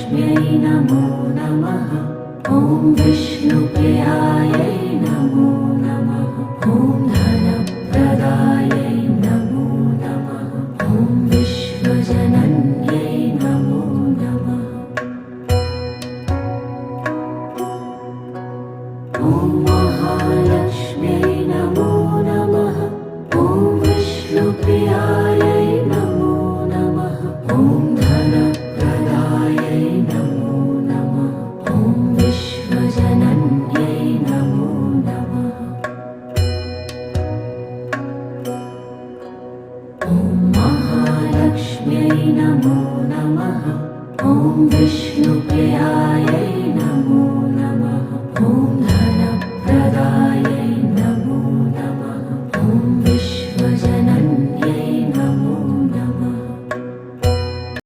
महालक्ष्म्यै नमो नमः। ॐ विष्णुप्रियायै नमो नमः। ॐ धनप्रदायै नमो नमः। ॐ विश्वजनन्यै नमो नमः। ॐ महालक्ष्म्यै नमो नमः। ॐ विष्णुप्रियायै नमो नमः। ॐ धनप्रदायै नमो नमः। ॐ विश्वजनन्यै नमो नमः। ॐ महालक्ष्म्यै नमो नमः। ॐ विष्णुप्रियायै